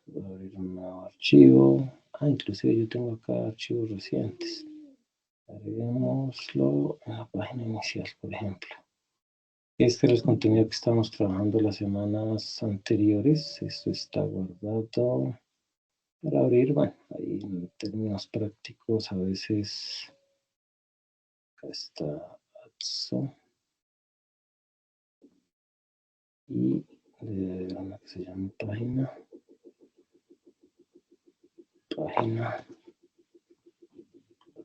Voy a abrir un nuevo archivo. Inclusive yo tengo acá archivos recientes. Agreguémoslo en la página inicial, por ejemplo. Este era el contenido que estamos trabajando las semanas anteriores. Esto está guardado para abrir. Bueno, ahí en términos prácticos a veces acá está ATSO. Y una que se llama página.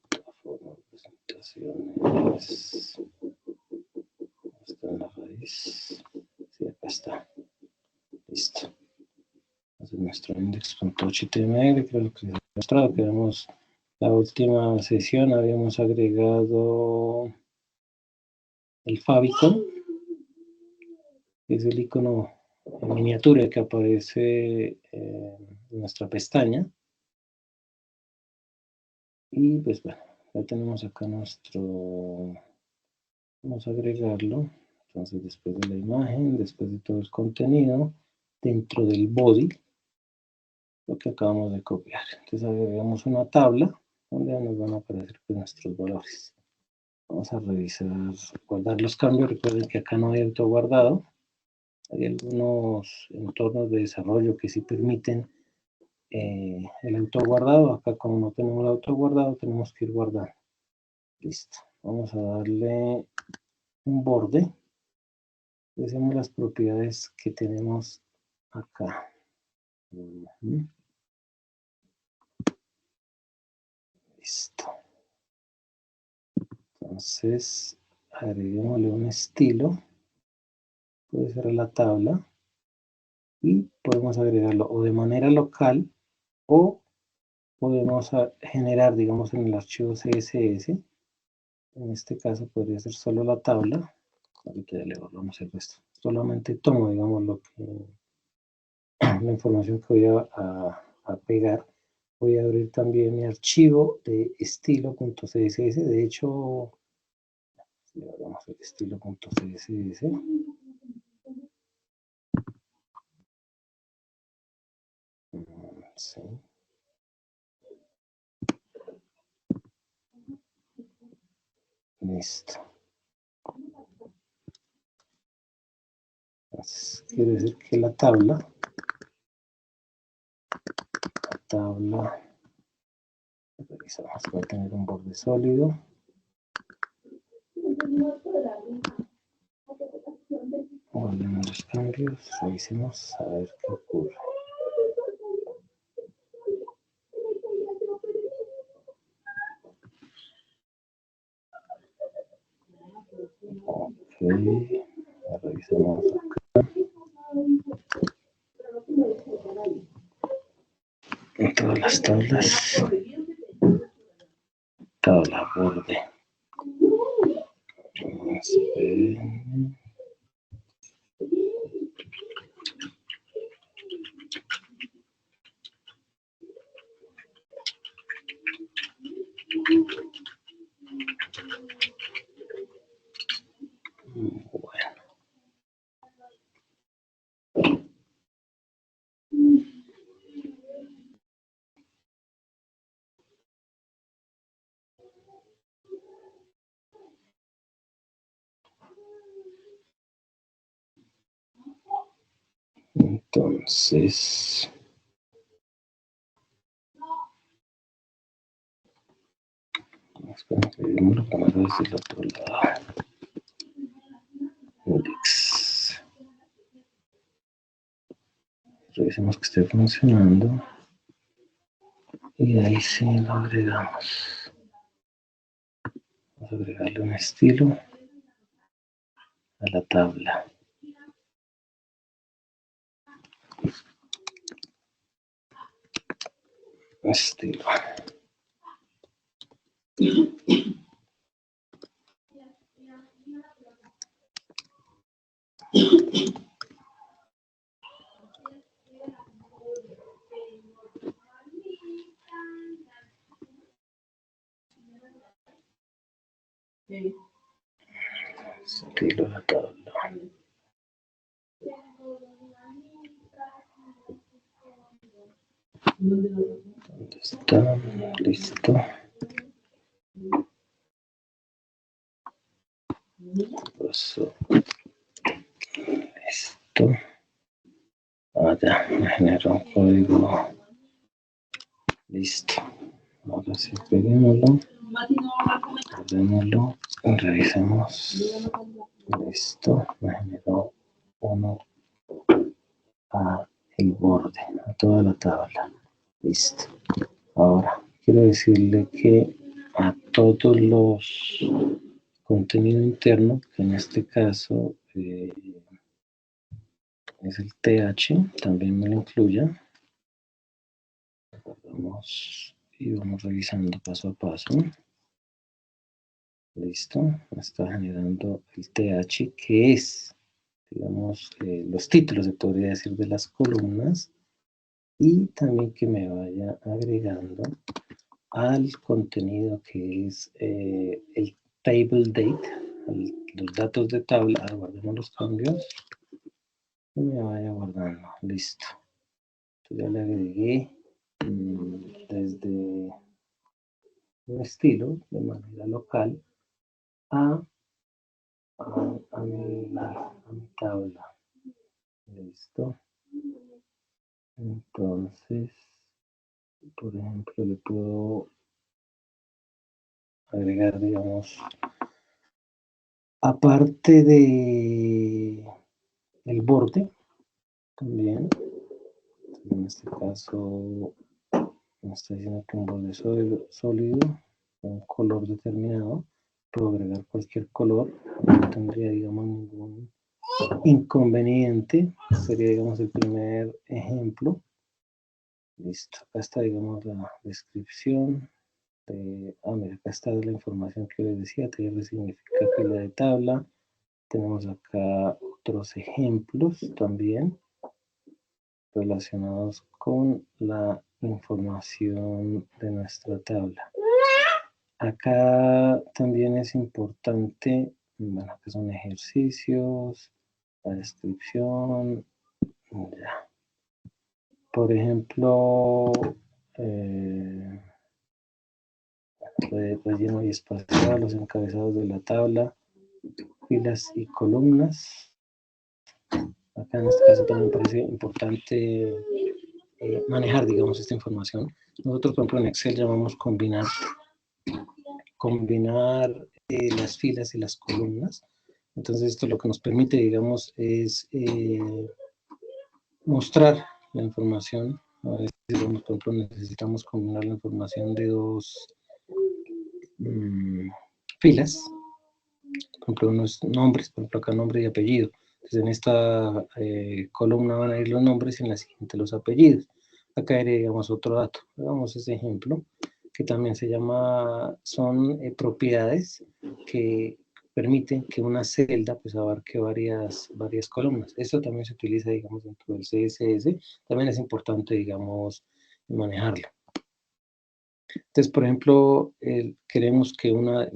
Plataforma, presentaciones. Está en la raíz. Sí, acá está. Listo. Entonces nuestro index.html, creo que se ha mostrado, que la última sesión habíamos agregado el favicon, que es el icono en miniatura que aparece en nuestra pestaña. Y pues bueno, ya tenemos acá vamos a agregarlo. Entonces después de la imagen, después de todo el contenido, dentro del body, lo que acabamos de copiar. Entonces agregamos una tabla donde nos van a aparecer pues, nuestros valores. Vamos a revisar, guardar los cambios. Recuerden que acá no hay autoguardado. Hay algunos entornos de desarrollo que sí permiten el autoguardado. Acá como no tenemos el autoguardado, tenemos que ir guardando. Listo. Vamos a darle un borde. Hacemos las propiedades que tenemos acá. Listo. Entonces, agreguémosle un estilo. Puede ser a la tabla. Y podemos agregarlo o de manera local o podemos generar, digamos, en el archivo CSS. En este caso podría ser solo la tabla. Ahorita ya le borramos el resto. Solamente tomo, digamos, la información que voy a pegar. Voy a abrir también mi archivo de estilo.css. De hecho, si abramos el estilo.css. Sí. Listo. Entonces, quiere decir que la tabla revisamos, va a tener un borde sólido. Volvemos los cambios, revisemos a ver qué ocurre. Ok, revisamos acá. En todas las tablas. Tabla borde. Vamos a ver. Entonces, vamos a ver si el otro lado. Index. Revisemos que esté funcionando. Y ahí sí lo agregamos. Vamos a agregarle un estilo a la tabla. Estilo. Estilo de la tabla. ¿Dónde está? Listo. Paso. Listo. Ya, me generó un código. Listo. Ahora sí, peguémoslo. Guardémoslo. Revisemos. Listo. Me generó uno a el borde, a toda la tabla. Listo. Ahora, quiero decirle que a todos los contenido interno, que en este caso es el TH, también me lo incluya. Vamos y vamos revisando paso a paso. Listo, me está generando el TH, que es, digamos, los títulos, se podría decir, de las columnas, y también que me vaya agregando al contenido que es el table date, los datos de tabla. Guardemos los cambios y me vaya guardando. Listo. Entonces ya le agregué desde un estilo de manera local a mi tabla. Listo. Entonces, por ejemplo, le puedo agregar, digamos, aparte de el borde, también, en este caso, me está diciendo que un borde sólido, un color determinado, puedo agregar cualquier color, no tendría, digamos, ningún inconveniente. Sería, digamos, el primer ejemplo. Listo, acá está, digamos, la descripción. Mira, acá está la información que les decía, TR significa fila de tabla. Tenemos acá otros ejemplos también relacionados con la información de nuestra tabla. Acá también es importante, bueno, que son ejercicios, la descripción, ya. Por ejemplo, relleno y espaciado, los encabezados de la tabla, filas y columnas. Acá en este caso también me parece importante manejar, digamos, esta información. Nosotros, por ejemplo, en Excel llamamos combinar las filas y las columnas. Entonces esto lo que nos permite, digamos, es mostrar la información. A veces, digamos, por ejemplo, necesitamos combinar la información de dos filas. Por ejemplo, unos nombres, por ejemplo, acá nombre y apellido. Entonces en esta columna van a ir los nombres y en la siguiente los apellidos. Acá agregamos otro dato. Hagamos ese ejemplo, que también se llama, son propiedades que permiten que una celda pues abarque varias columnas. Esto también se utiliza, digamos, dentro del CSS. También es importante, digamos, manejarlo. Entonces, por ejemplo, queremos que mira,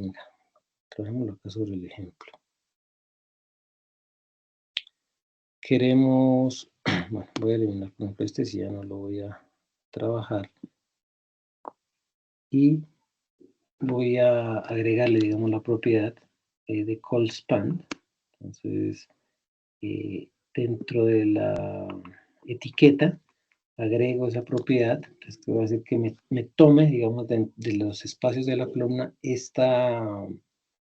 trabajemos acá sobre el ejemplo. Queremos, bueno, voy a eliminar, por ejemplo, este si ya no lo voy a trabajar. Y voy a agregarle, digamos, la propiedad de call span. Entonces, dentro de la etiqueta, agrego esa propiedad, entonces que va a hacer que me tome, digamos, de los espacios de la columna, esta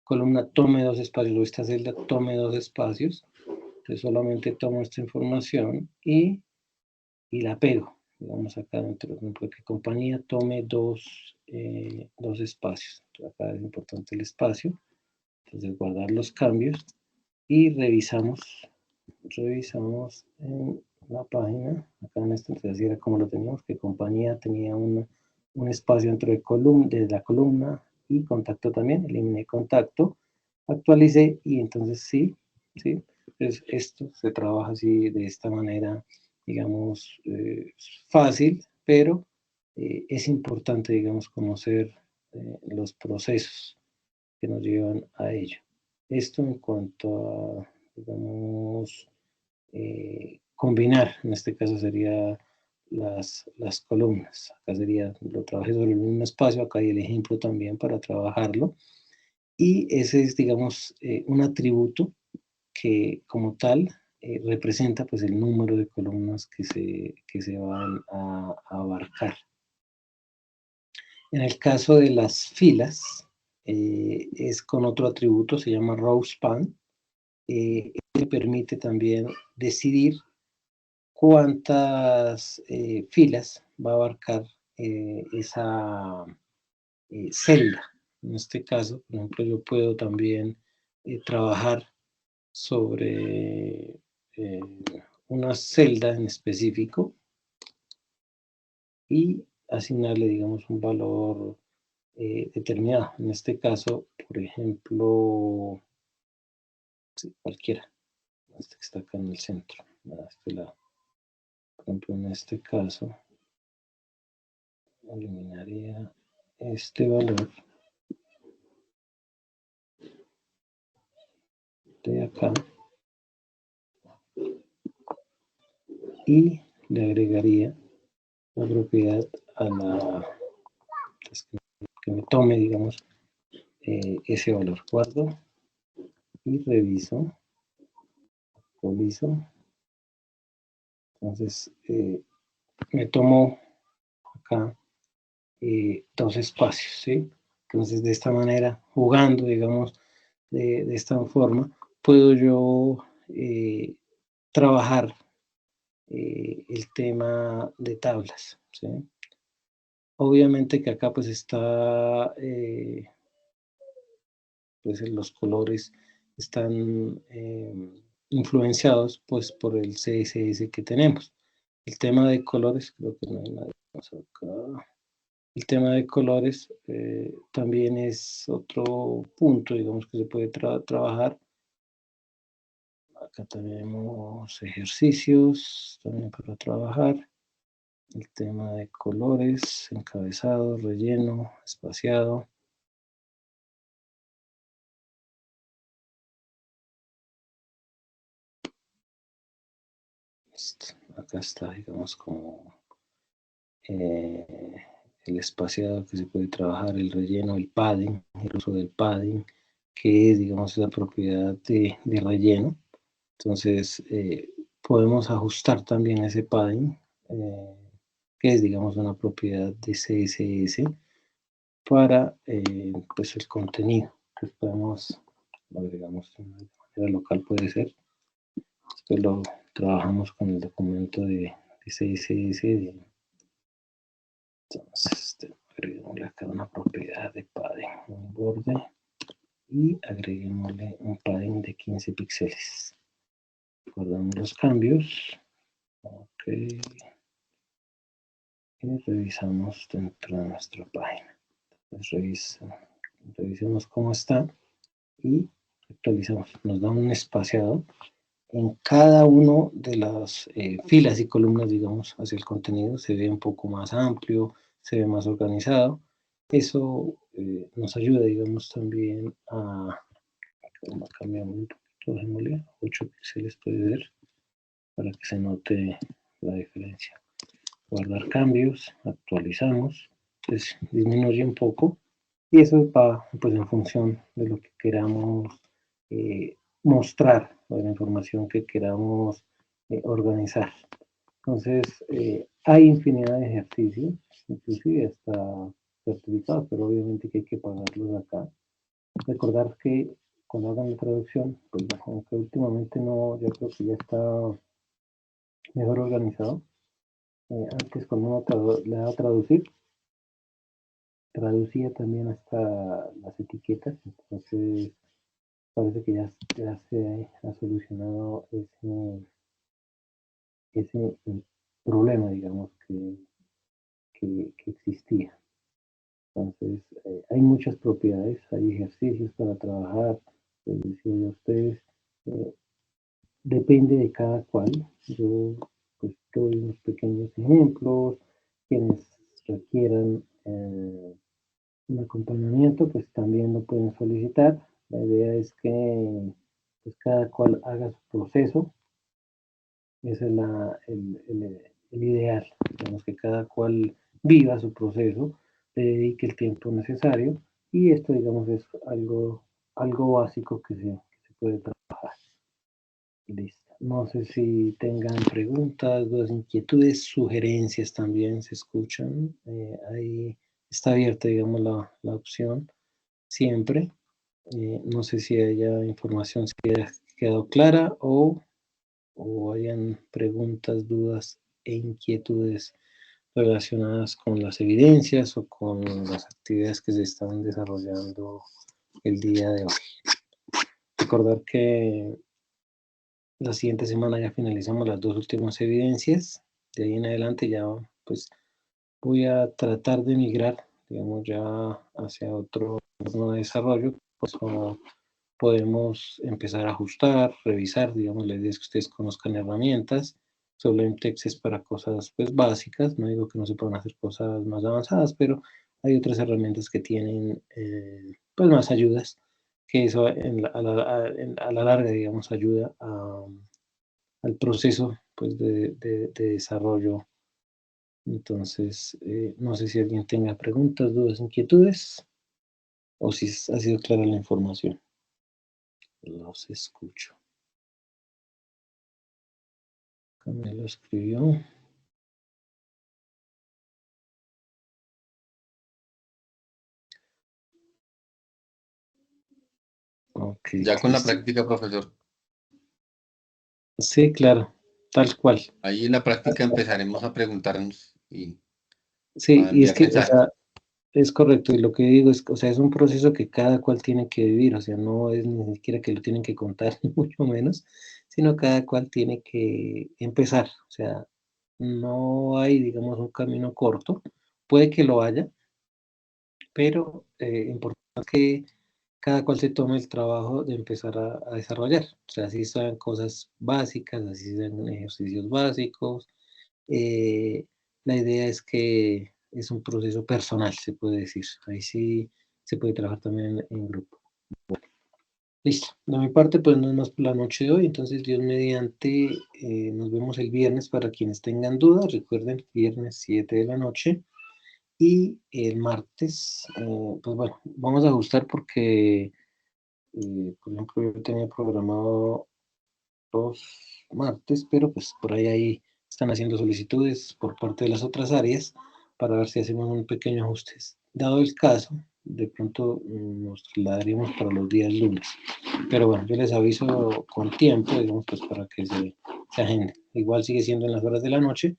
columna tome 2 espacios, o esta celda tome 2 espacios. Entonces solamente tomo esta información y la pego, digamos acá dentro, por ejemplo, que compañía tome 2 espacios. Entonces acá es importante el espacio, entonces guardar los cambios y revisamos en la página, acá en esta, entonces era como lo teníamos, que compañía tenía un espacio dentro de la columna y contacto también, eliminé contacto, actualicé y entonces sí, entonces esto se trabaja así de esta manera, digamos, fácil, pero es importante, digamos, conocer los procesos que nos llevan a ello. Esto en cuanto a, digamos, combinar, en este caso sería las columnas. Acá sería, lo trabajé sobre el mismo espacio, acá hay el ejemplo también para trabajarlo. Y ese es, digamos, un atributo que como tal representa pues el número de columnas que se van a abarcar. En el caso de las filas, es con otro atributo, se llama row span, que permite también decidir cuántas filas va a abarcar esa celda. En este caso, por ejemplo, yo puedo también trabajar sobre una celda en específico y asignarle, digamos, un valor determinado. En este caso, por ejemplo, sí, cualquiera. Este que está acá en el centro, a este lado. Por ejemplo, en este caso, eliminaría este valor de acá y le agregaría la propiedad a la que me tome, digamos, ese valor. Guardo y reviso, actualizo. Entonces, me tomo acá 2 espacios, ¿sí? Entonces, de esta manera, jugando, digamos, de esta forma, puedo yo trabajar el tema de tablas, ¿sí? Obviamente que acá pues está, pues los colores están influenciados pues por el CSS que tenemos. El tema de colores, creo que no hay nada más acá. El tema de colores también es otro punto, digamos, que se puede trabajar. Acá tenemos ejercicios también para trabajar. El tema de colores, encabezado, relleno, espaciado. Acá está, digamos, como el espaciado que se puede trabajar, el relleno, el padding, el uso del padding, que es, digamos, la propiedad de relleno. Entonces, podemos ajustar también ese padding, que es, digamos, una propiedad de CSS para pues el contenido. Entonces, podemos, lo agregamos de manera local, puede ser. Después lo trabajamos con el documento de CSS. Entonces, agreguémosle acá una propiedad de padding, un borde, y agreguémosle un padding de 15 píxeles. Guardamos los cambios. Ok. Y revisamos dentro de nuestra página. Entonces, revisemos cómo está y actualizamos. Nos da un espaciado en cada uno de las filas y columnas, digamos, hacia el contenido. Se ve un poco más amplio, se ve más organizado. Eso nos ayuda, digamos, también a cambiamos un poquito, dejémosle 8 píxeles, puede ver, para que se note la diferencia. Guardar cambios, actualizamos, entonces disminuye un poco y eso va pues en función de lo que queramos mostrar o de la información que queramos organizar. Entonces, hay infinidad de ejercicios, inclusive hasta certificados, pero obviamente que hay que pagarlos acá. Recordar que cuando hagan la traducción, pues aunque últimamente no, yo creo que ya está mejor organizado. Antes cuando uno le daba a traducir, traducía también hasta las etiquetas, entonces parece que ya se ha solucionado ese problema, digamos, que existía. Entonces, hay muchas propiedades, hay ejercicios para trabajar, les decía yo a ustedes, depende de cada cual. Yo pues doy unos pequeños ejemplos, quienes requieran un acompañamiento, pues también lo pueden solicitar. La idea es que pues, cada cual haga su proceso. Ese es el ideal. Digamos que cada cual viva su proceso, le dedique el tiempo necesario y esto, digamos, es algo básico que se puede trabajar. Listo. No sé si tengan preguntas, dudas, inquietudes, sugerencias también se escuchan. Ahí está abierta, digamos, la opción siempre. No sé si haya información que haya quedado clara o hayan preguntas, dudas e inquietudes relacionadas con las evidencias o con las actividades que se están desarrollando el día de hoy. Recordar que la siguiente semana ya finalizamos las 2 últimas evidencias. De ahí en adelante ya pues voy a tratar de migrar, digamos, ya hacia otro entorno de desarrollo, pues como podemos empezar a ajustar, revisar, digamos, la idea es que ustedes conozcan herramientas. Solemptex es para cosas pues básicas, no digo que no se puedan hacer cosas más avanzadas, pero hay otras herramientas que tienen pues más ayudas, que eso a la larga, digamos, ayuda al proceso pues de desarrollo. Entonces, no sé si alguien tenga preguntas, dudas, inquietudes, o si ha sido clara la información. Los escucho. Me lo escribió. Okay, ya con la práctica, profesor. Sí, claro, tal cual. Ahí en la práctica empezaremos a preguntarnos y Sí, a y es enviar que, o mensajes. sea, es correcto, y lo que digo es, o sea, es un proceso que cada cual tiene que vivir, o sea, no es ni siquiera que lo tienen que contar, ni mucho menos, sino cada cual tiene que empezar, o sea, no hay, digamos, un camino corto, puede que lo haya, pero importante que cada cual se tome el trabajo de empezar a desarrollar, o sea, así sean cosas básicas, así sean ejercicios básicos, la idea es que es un proceso personal, se puede decir. Ahí sí se puede trabajar también en grupo. Listo. De mi parte, pues no es más por la noche de hoy. Entonces, Dios mediante, nos vemos el viernes para quienes tengan dudas. Recuerden, viernes 7 de la noche. Y el martes, pues bueno, vamos a ajustar porque, por ejemplo, yo tenía programado los martes, pero pues por ahí están haciendo solicitudes por parte de las otras áreas para ver si hacemos un pequeño ajuste. Dado el caso, de pronto nos la daríamos para los días lunes. Pero bueno, yo les aviso con tiempo, digamos, pues para que se agende. Igual sigue siendo en las horas de la noche,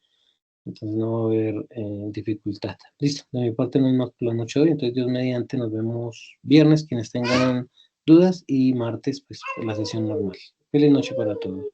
entonces no va a haber dificultad. Listo, de mi parte no es más por la noche hoy, entonces Dios mediante nos vemos viernes, quienes tengan dudas, y martes, pues la sesión normal. Feliz noche para todos.